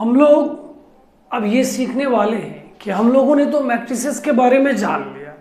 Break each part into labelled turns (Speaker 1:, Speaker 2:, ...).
Speaker 1: हम लोग अब ये सीखने वाले हैं कि हम लोगों ने तो मैट्रिसेस के बारे में जान लिया।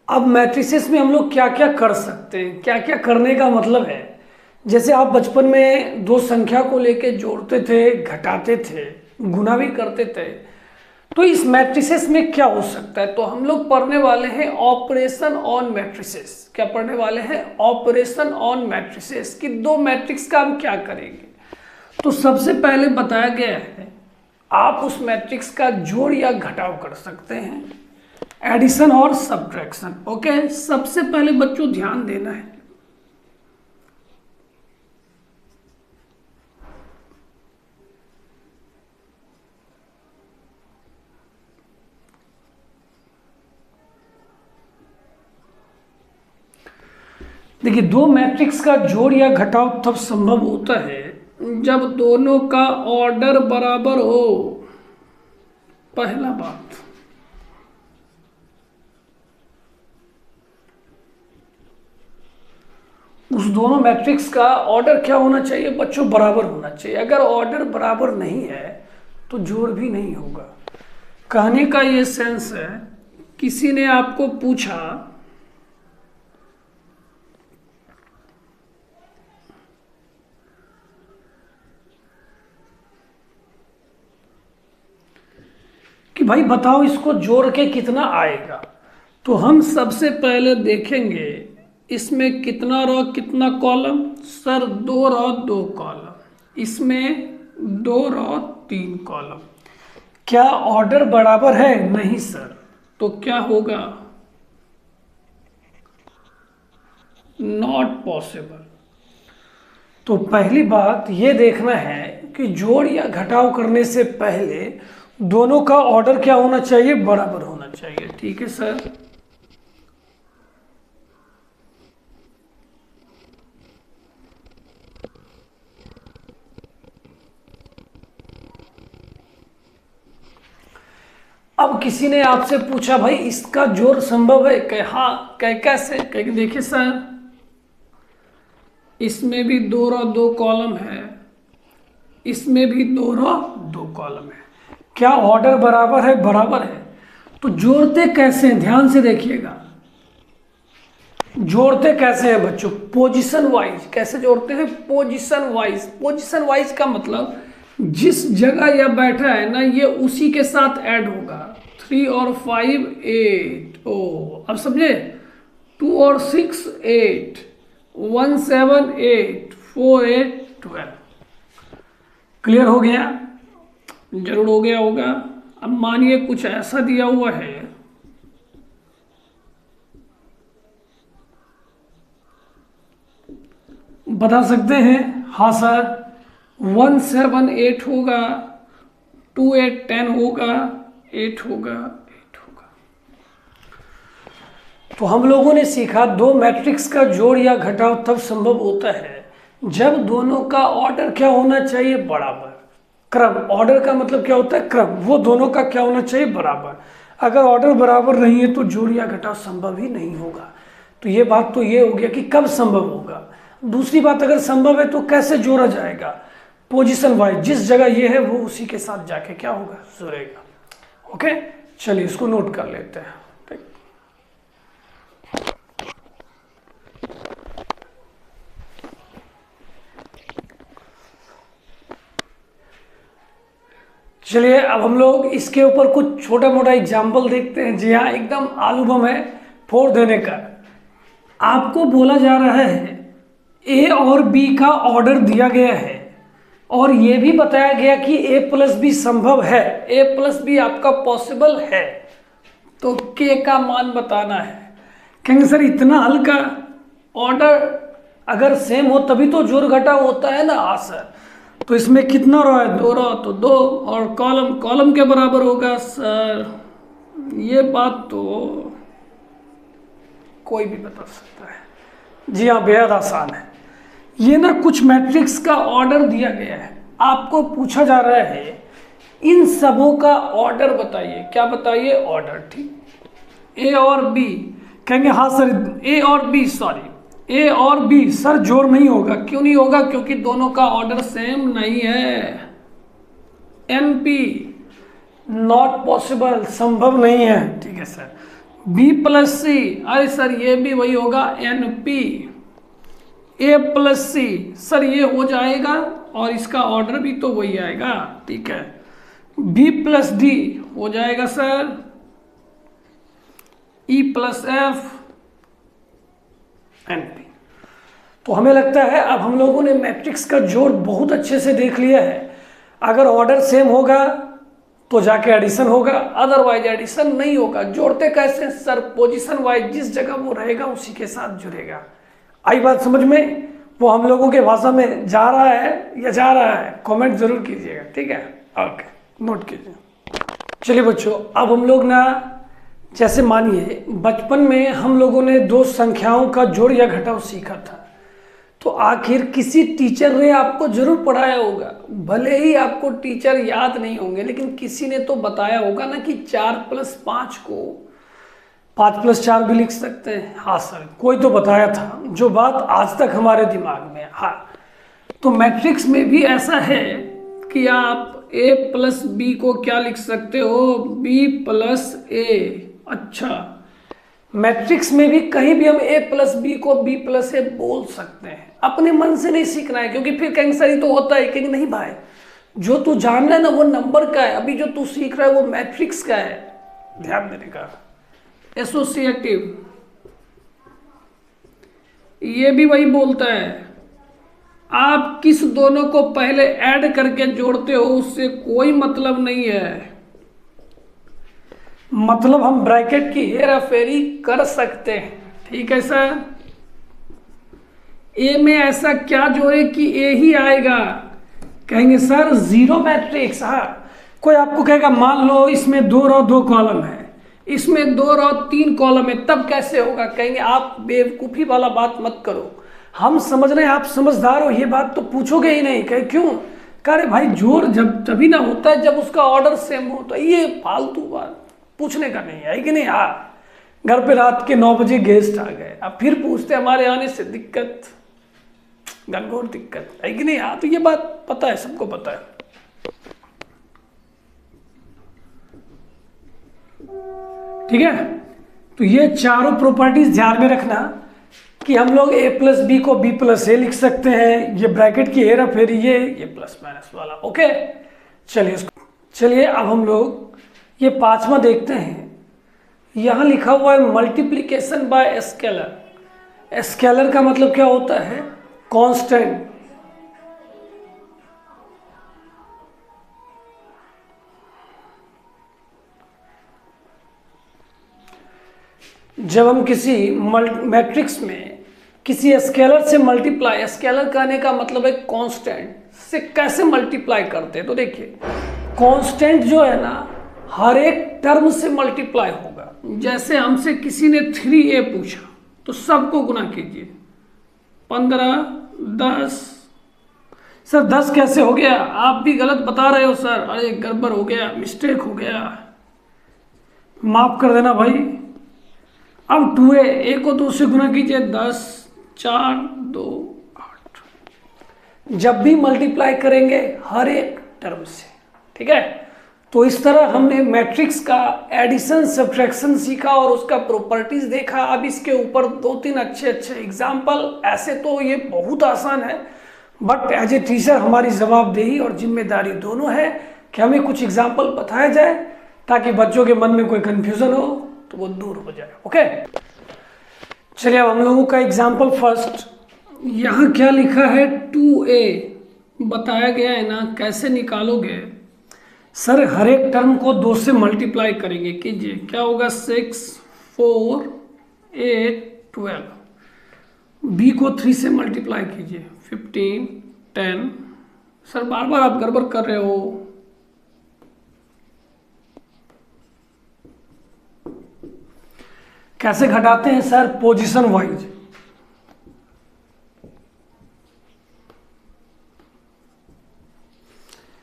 Speaker 1: अब मैट्रिसेस में हम लोग क्या क्या कर सकते हैं, क्या क्या करने का मतलब है। जैसे आप बचपन में दो संख्या को लेके जोड़ते थे, घटाते थे, गुना भी करते थे, तो इस मैट्रिसेस में क्या हो सकता है। तो हम लोग पढ़ने वाले हैं ऑपरेशन ऑन मैट्रिसेस। क्या पढ़ने वाले हैं? ऑपरेशन ऑन मैट्रिसेस कि दो मैट्रिक्स का हम क्या करेंगे। तो सबसे पहले बताया गया है आप उस मैट्रिक्स का जोड़ या घटाव कर सकते हैं, एडिशन और सब्ट्रैक्शन। ओके, सबसे पहले बच्चों ध्यान देना है, देखिए दो मैट्रिक्स का जोड़ या घटाव तब संभव होता है जब दोनों का ऑर्डर बराबर हो। पहला बात, उस दोनों मैट्रिक्स का ऑर्डर क्या होना चाहिए बच्चों? बराबर होना चाहिए। अगर ऑर्डर बराबर नहीं है तो जोड़ भी नहीं होगा। कहने का ये सेंस है, किसी ने आपको पूछा कि भाई बताओ इसको जोड़ के कितना आएगा, तो हम सबसे पहले देखेंगे इसमें कितना रो कितना कॉलम। सर दो रो दो कॉलम, इसमें दो रो तीन कॉलम। क्या ऑर्डर बराबर है? नहीं सर। तो क्या होगा? Not possible. तो पहली बात ये देखना है कि जोड़ या घटाव करने से पहले दोनों का ऑर्डर क्या होना चाहिए? बराबर होना चाहिए। ठीक है सर। अब किसी ने आपसे पूछा भाई इसका जोड़ संभव है? कहे हाँ। कहे कैसे? कहे देखिए सर, इसमें भी दो रो दो कॉलम है, इसमें भी दो रो दो कॉलम है। क्या ऑर्डर बराबर है? बराबर है। तो जोड़ते कैसे हैं? ध्यान से देखिएगा, जोड़ते कैसे हैं बच्चों? Position wise. कैसे जोड़ते हैं? Position wise. पोजीशन वाइज का मतलब जिस जगह यह बैठा है ना, ये उसी के साथ ऐड होगा। 3 और 5 8। ओ अब समझे? 2 और 6 8, 1 7 8, 4 8 12। क्लियर हो गया? जरूर हो गया होगा। अब मानिए कुछ ऐसा दिया हुआ है, बता सकते हैं? हाँ सर, 1 7 8 होगा, 2 8 10 होगा, 8 होगा, 8 होगा। तो हम लोगों ने सीखा दो मैट्रिक्स का जोड़ या घटाव तब संभव होता है जब दोनों का ऑर्डर क्या होना चाहिए? बराबर। क्रम। ऑर्डर का मतलब क्या होता है? क्रम। वो दोनों का क्या होना चाहिए? बराबर। अगर ऑर्डर बराबर नहीं है तो जोड़ या घटाव संभव ही नहीं होगा। तो ये बात तो ये हो गया कि कब संभव होगा। दूसरी बात, अगर संभव है तो कैसे जोड़ा जाएगा? Position wise. जिस जगह ये है वो उसी के साथ जाके क्या होगा? जुड़ेगा। ओके, चलिए इसको नोट कर लेते हैं। चलिए अब हम लोग इसके ऊपर कुछ छोटा मोटा एग्जाम्पल देखते हैं। जी हाँ, एकदम आलू बम है फोड़ देने का। आपको बोला जा रहा है ए और बी का ऑर्डर दिया गया है और यह भी बताया गया कि ए प्लस बी संभव है, ए प्लस बी आपका पॉसिबल है। तो के का मान बताना है। कहेंगे सर इतना हल्का, ऑर्डर अगर सेम हो तभी तो जोड़ घटाव होता है ना। हाँ सर। तो इसमें कितना रो है? दो रो, तो दो। और कॉलम, कॉलम के बराबर होगा सर। ये बात तो कोई भी बता सकता है। जी हाँ, बेहद आसान है। ये ना कुछ मैट्रिक्स का ऑर्डर दिया गया है, आपको पूछा जा रहा है इन सबों का ऑर्डर बताइए। क्या बताइए? ऑर्डर। ठीक। ए और बी। कहेंगे हाँ सर, ए और बी, सॉरी ए और बी सर जोड़ नहीं होगा। क्यों नहीं होगा? क्योंकि दोनों का ऑर्डर सेम नहीं है। NP नॉट पॉसिबल, संभव नहीं है। ठीक है सर। B+C, अरे सर ये भी वही होगा NP। A+C, सर ये हो जाएगा और इसका ऑर्डर भी तो वही आएगा। ठीक है। B+D हो जाएगा सर E+F NP। तो हमें लगता है अब हम लोगों ने मैट्रिक्स का जोड़ बहुत अच्छे से देख लिया है। अगर ऑर्डर सेम होगा तो जाके एडिशन होगा, अदरवाइज एडिशन नहीं होगा। जोड़ते कैसे सर? पोजीशन वाइज जिस जगह वो रहेगा उसी के साथ जुड़ेगा। आई बात समझ में? वो हम लोगों के भाषा में जा रहा है या जा रहा है? कमेंट जरूर कीजिएगा। ठीक है, ओके, नोट कीजिए। चलिए बच्चों, अब हम लोग ना, जैसे मानिए बचपन में हम लोगों ने दो संख्याओं का जोड़ या घटाव सीखा था, तो आखिर किसी टीचर ने आपको जरूर पढ़ाया होगा। भले ही आपको टीचर याद नहीं होंगे, लेकिन किसी ने तो बताया होगा ना कि 4+5 को 5+4 भी लिख सकते हैं। हाँ सर, कोई तो बताया था, जो बात आज तक हमारे दिमाग में है। हाँ, तो मैट्रिक्स में भी ऐसा है कि आप A+B को क्या लिख सकते हो? B+A। अच्छा, मैट्रिक्स में भी कहीं भी हम A+B को B+A बोल सकते हैं। अपने मन से नहीं सीखना है, क्योंकि फिर कहीं सही तो होता है, कहीं नहीं भाई। जो तू जान रहा है ना वो नंबर का है, अभी जो तू सीख रहा है वो मैट्रिक्स का है। ध्यान देने का। एसोसिएटिव, ये भी वही बोलता है, आप किस दोनों को पहले ऐड करके जोड़ते हो उससे कोई मतलब नहीं है। मतलब हम ब्रैकेट की हेरा फेरी कर सकते हैं। ठीक है सर। ए में ऐसा क्या जोड़े कि ए ही आएगा? कहेंगे सर जीरो मैट्रिक्स। हाँ, कोई आपको कहेगा मान लो इसमें 2 रो 2 कॉलम है, इसमें 2 रो 3 कॉलम है, तब कैसे होगा? कहेंगे आप बेवकूफ़ी वाला बात मत करो, हम समझ रहे हैं, आप समझदार हो, ये बात तो पूछोगे ही नहीं। कहे क्यों? कह भाई जोड़ जब तभी ना होता है जब उसका ऑर्डर सेम हो। तो ये फालतू बात पूछने का नहीं है कि नहीं? हाँ, घर पे रात के 9 बजे गेस्ट आ गए, अब फिर पूछते हमारे आने से दिक्कत, घनघोर दिक्कत है कि नहीं? हाँ, तो ये बात पता है, सबको पता है। ठीक है, तो ये चारों प्रॉपर्टीज ध्यान में रखना कि हम लोग A+B को B+A लिख सकते हैं। ये ब्रैकेट की हेरा फेरी, ये प्लस माइनस वाला। ओके, चलिए अब हम लोग ये 5वां देखते हैं। यहां लिखा हुआ है मल्टीप्लिकेशन बाय स्केलर। स्केलर का मतलब क्या होता है? कांस्टेंट। जब हम किसी मैट्रिक्स में किसी स्केलर से मल्टीप्लाई, स्केलर करने का मतलब है कांस्टेंट से कैसे मल्टीप्लाई करते हैं। तो देखिए, कांस्टेंट जो है ना हर एक टर्म से मल्टीप्लाई होगा। जैसे हमसे किसी ने 3A पूछा तो सबको गुना कीजिए, 15, 10। सर 10 कैसे हो गया? आप भी गलत बता रहे हो सर। अरे गड़बड़ हो गया, मिस्टेक हो गया, माफ कर देना भाई। अब 2A, A को 2 से गुना कीजिए, 10, 4, 2, 8। जब भी मल्टीप्लाई करेंगे हर एक टर्म से। ठीक है, तो इस तरह हमने मैट्रिक्स का एडिशन सब्ट्रैक्शन सीखा और उसका प्रॉपर्टीज देखा। अब इसके ऊपर 2-3 अच्छे एग्जाम्पल। ऐसे तो ये बहुत आसान है, बट एज ए टीचर हमारी जवाबदेही और जिम्मेदारी दोनों है कि हमें कुछ एग्जाम्पल बताया जाए ताकि बच्चों के मन में कोई कंफ्यूजन हो तो वो दूर हो जाए। ओके, चलिए अब हम लोगों का एग्जाम्पल फर्स्ट। यहाँ क्या लिखा है? 2A बताया गया है ना, कैसे निकालोगे? सर हर एक टर्म को 2 से मल्टीप्लाई करेंगे, कीजिए। क्या होगा? 6, 4, 8, 12। B को 3 से मल्टीप्लाई कीजिए, 15, 10। सर बार बार आप गड़बड़ कर रहे हो। कैसे घटाते हैं सर? Position wise.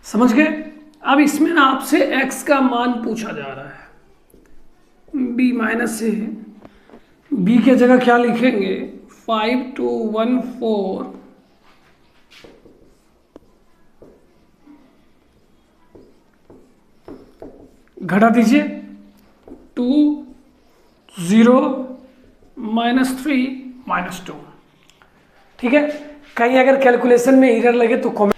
Speaker 1: समझ गए? अब इसमें ना आपसे x का मान पूछा जा रहा है, B-A। B के जगह क्या लिखेंगे? 5, 2, 1, 4, घटा दीजिए, 2 0 -3 -2। ठीक है, कहीं अगर कैलकुलेशन में एरर लगे तो कमेंट।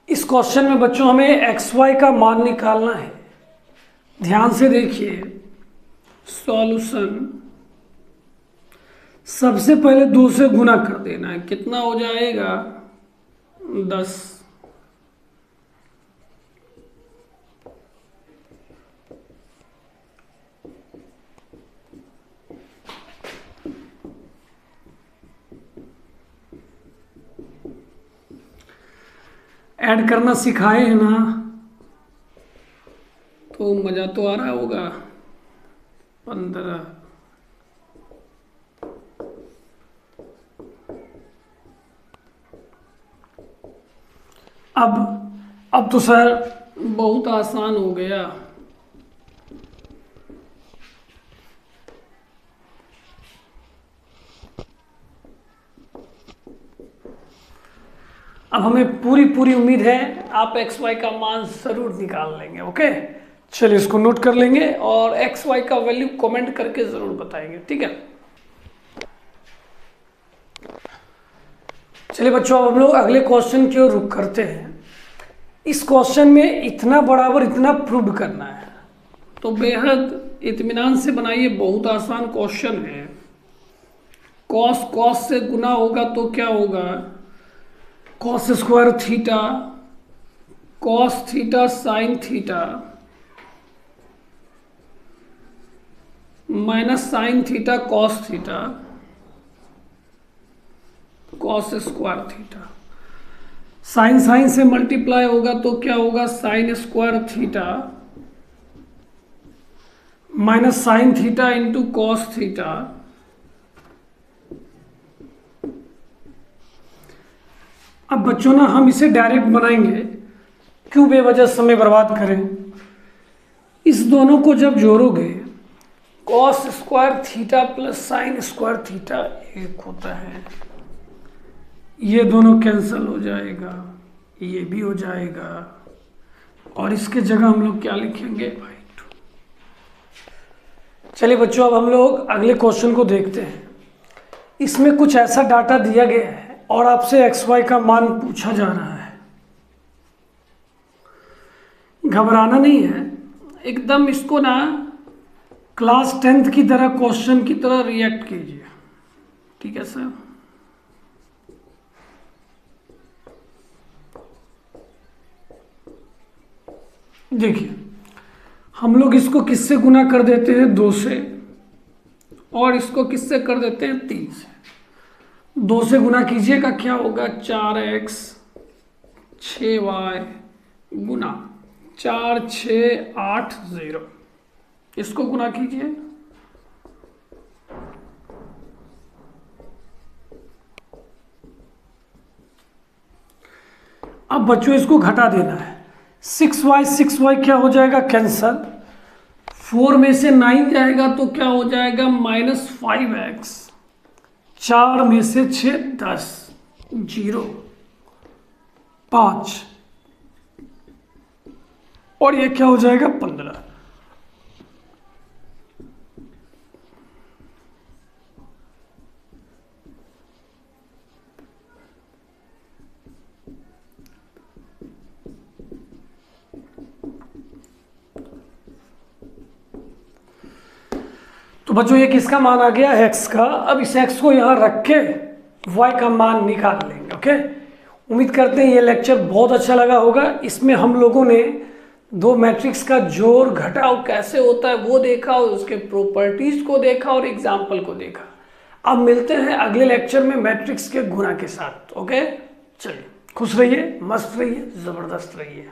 Speaker 1: इस क्वेश्चन में बच्चों हमें एक्स वाई का मान निकालना है। ध्यान से देखिए सॉल्यूशन। सबसे पहले 2 से गुना कर देना है, कितना हो जाएगा 10। ऐड करना सिखाए हैं ना, तो मजा तो आ रहा होगा। 15। अब तो सर बहुत आसान हो गया। अब हमें पूरी उम्मीद है आप एक्स वाई का मान जरूर निकाल लेंगे। ओके, चलिए इसको नोट कर लेंगे और एक्स वाई का वैल्यू कमेंट करके जरूर बताएंगे। ठीक है, चलिए बच्चों अब हम लोग अगले क्वेश्चन की ओर रुख करते हैं। इस क्वेश्चन में इतना बराबर इतना प्रूव करना है, तो बेहद इत्मीनान से बनाइए, बहुत आसान क्वेश्चन है। कॉस से गुना होगा तो क्या होगा, cos square theta cos theta sine theta minus sine theta cos theta cos square theta. Sine से मल्टीप्लाई होगा तो क्या होगा, sine square theta minus sine theta into cos theta. अब बच्चों ना हम इसे डायरेक्ट बनाएंगे, क्यों बेवजह समय बर्बाद करें। इस दोनों को जब जोड़ोगे cos square theta plus sine square theta एक होता है, ये दोनों कैंसिल हो जाएगा, ये भी हो जाएगा, और इसके जगह हम लोग क्या लिखेंगे, भाई 2। चलिए बच्चों अब हम लोग अगले क्वेश्चन को देखते हैं। इसमें कुछ ऐसा डाटा दिया गया है और आपसे एक्स वाई का मान पूछा जा रहा है। घबराना नहीं है, एकदम इसको ना क्लास 10th की तरह क्वेश्चन की तरह रिएक्ट कीजिए। ठीक है सर, देखिए हम लोग इसको किससे गुना कर देते हैं, 2 से, और इसको किससे कर देते हैं, 3 से। 2 से गुना कीजिएगा क्या होगा, 4x 6y गुना 4 6 8 0। इसको गुना कीजिए, अब बच्चों इसको घटा देना है। 6y क्या हो जाएगा, कैंसल। 4 में से 9 जाएगा तो क्या हो जाएगा, -5x। 4 में से 6 10 0 5, और ये क्या हो जाएगा, 15। तो बच्चों ये किसका मान आ गया, x का। अब इस x को यहां रख के y का मान निकाल लेंगे। ओके, उम्मीद करते हैं ये लेक्चर बहुत अच्छा लगा होगा। इसमें हम लोगों ने 2 मैट्रिक्स का जोड़ घटाव कैसे होता है वो देखा, और उसके प्रॉपर्टीज को देखा, और एग्जाम्पल को देखा। अब मिलते हैं अगले लेक्चर में मैट्रिक्स के गुणा के साथ। ओके, चलिए खुश रहिए, मस्त रहिए, जबरदस्त रहिए।